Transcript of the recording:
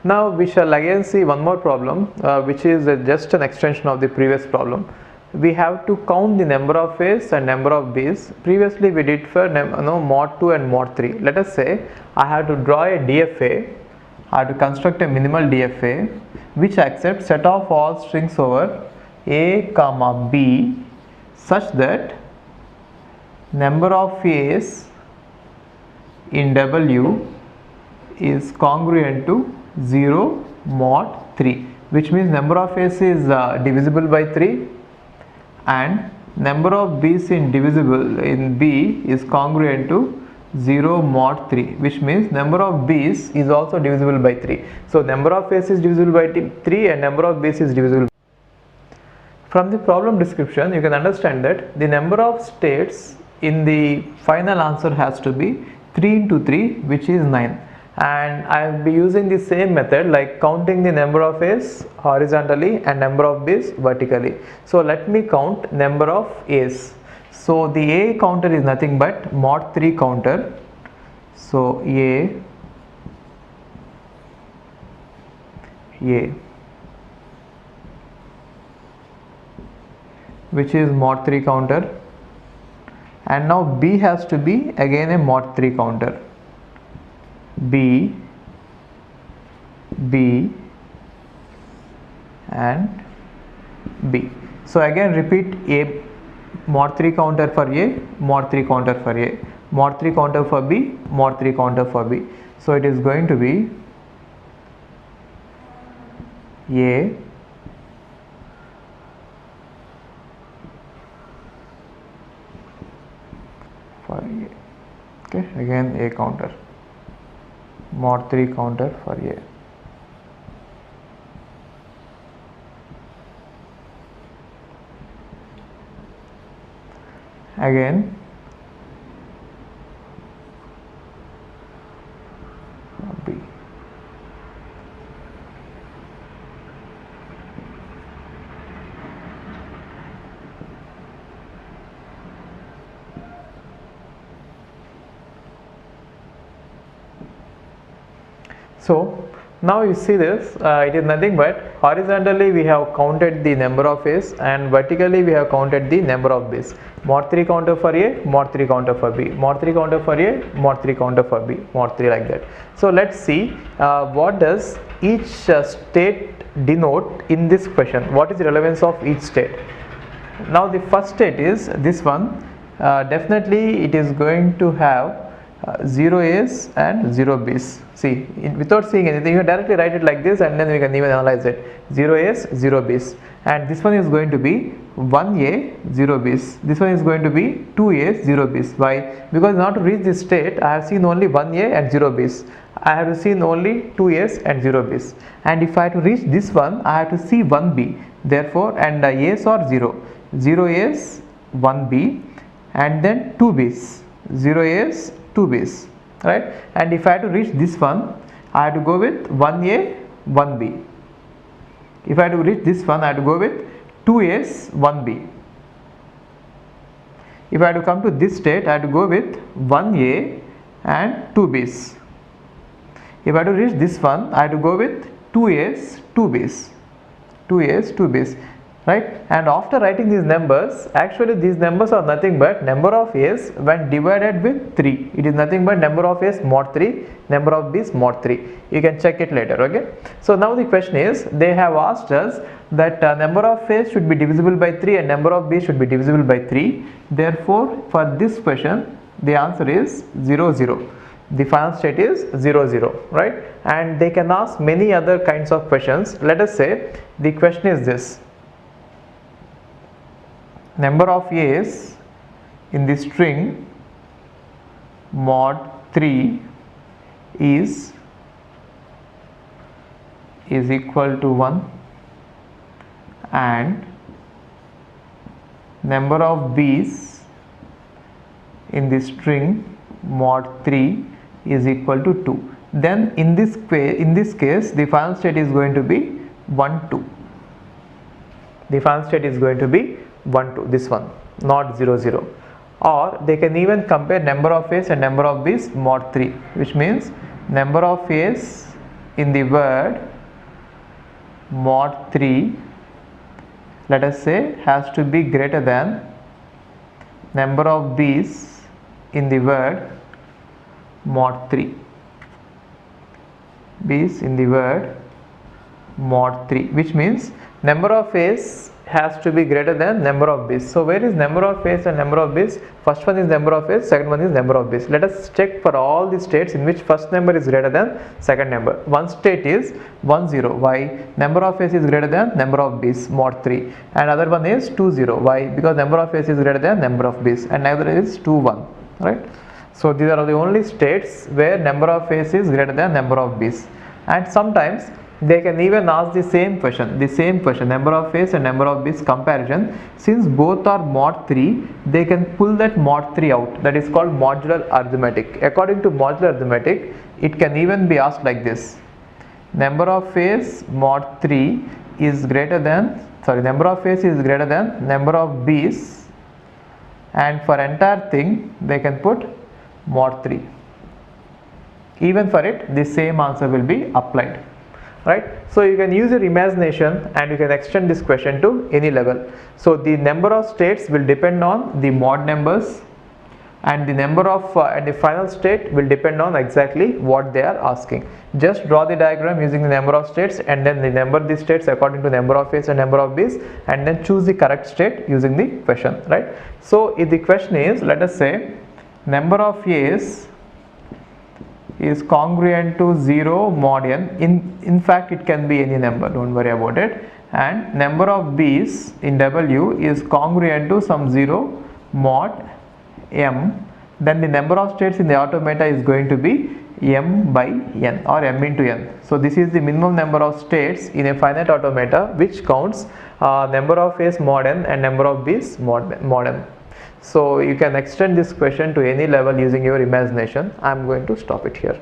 Now we shall again see one more problem which is just an extension of the previous problem. We have to count the number of A's and number of B's. Previously we did for mod 2 and mod 3. Let us say I have to draw a DFA. I have to construct a minimal DFA which accepts set of all strings over A comma B such that number of A's in W is congruent to 0 mod 3, which means number of A's is divisible by 3 and number of B's in B is congruent to 0 mod 3, which means number of B's is also divisible by 3. So number of A's is divisible by 3 and number of B's is divisible. From the problem description you can understand that the number of states in the final answer has to be 3 into 3, which is 9. And I will be using the same method like counting the number of A's horizontally and number of B's vertically. So let me count number of A's. So the A counter is nothing but mod 3 counter. So A which is mod 3 counter, and now B has to be again a mod 3 counter. B and B. So again repeat A mod 3 counter for A, mod 3 counter for A, mod 3 counter for B, mod 3 counter for B. So it is going to be A for A. Okay, again A counter, mod 3 counter for A. Again B. So now you see this, it is nothing but horizontally we have counted the number of A's and vertically we have counted the number of B's. Mod 3 counter for A, mod 3 counter for B, mod 3 counter for A, mod 3 counter for B, mod 3, like that. So let's see what does each state denote in this question. What is the relevance of each state? Now the first state is this one. Definitely it is going to have 0 A's and 0 B's. See, without seeing anything, you directly write it like this and then we can even analyze it. 0 A's, 0 B's. And this one is going to be 1 A, 0 B's. This one is going to be 2 A's, 0 B's. Why? Because now to reach this state, I have seen only 1 A and 0 B's. I have seen only 2 A's and 0 B's. And if I have to reach this one, I have to see 1 B. Therefore, and A's are 0. 0 A's, 1 B, and then 2 B's. 0 A's, 2 B's. Right? And if I have to reach this one, I have to go with 1 A, 1 B. If I have to reach this one, I have to go with 2 A's, 1 B. If I have to come to this state, I have to go with 1 A and 2 B's. If I have to reach this one, I have to go with 2 A's, 2 B's. 2 A's, 2 B's. Right? And after writing these numbers, actually these numbers are nothing but number of A's when divided with 3. It is nothing but number of A's mod 3, number of B's mod 3. You can check it later. Okay. So now the question is, they have asked us that number of A's should be divisible by 3 and number of B's should be divisible by 3. Therefore, for this question, the answer is 0, 0. The final state is 0, 0. Right? And they can ask many other kinds of questions. Let us say the question is this. Number of A's in the string mod 3 is equal to 1 and number of B's in the string mod 3 is equal to 2. Then in this case the final state is going to be 1, 2. The final state is going to be 1, 2, this one, not 0, 0. Or they can even compare number of A's and number of B's mod 3, which means number of A's in the word mod 3, let us say, has to be greater than number of b's in the word mod 3. B's in the word mod 3, which means number of a's has to be greater than number of b's. So where is number of a's and number of b's? First one is number of a's, second one is number of b's. Let us check for all the states in which first number is greater than second number. One state is 1 0. Why? Number of a's is greater than number of b's, mod 3. And other one is 2 0. Why? Because number of a's is greater than number of b's, and another is 2 1. Right? So these are the only states where number of a's is greater than number of b's. And sometimes they can even ask the same question, number of a's and number of b's comparison. Since both are mod 3, they can pull that mod 3 out. That is called modular arithmetic. According to modular arithmetic, it can even be asked like this: number of a's mod 3 is greater than, number of a's is greater than number of b's, and for entire thing they can put mod 3. Even for it, the same answer will be applied. Right? So you can use your imagination and you can extend this question to any level. So the number of states will depend on the mod numbers, and the number of and the final state will depend on exactly what they are asking. Just draw the diagram using the number of states and then the number of the states according to number of a's and number of b's, and then choose the correct state using the question. Right? So if the question is, let us say, number of a's is congruent to 0 mod n. In fact, it can be any number, don't worry about it. And number of b's in W is congruent to some 0 mod m. Then the number of states in the automata is going to be m by n, or m into n. So this is the minimum number of states in a finite automata which counts number of a's mod n and number of b's mod n. So you can extend this question to any level using your imagination. I am going to stop it here.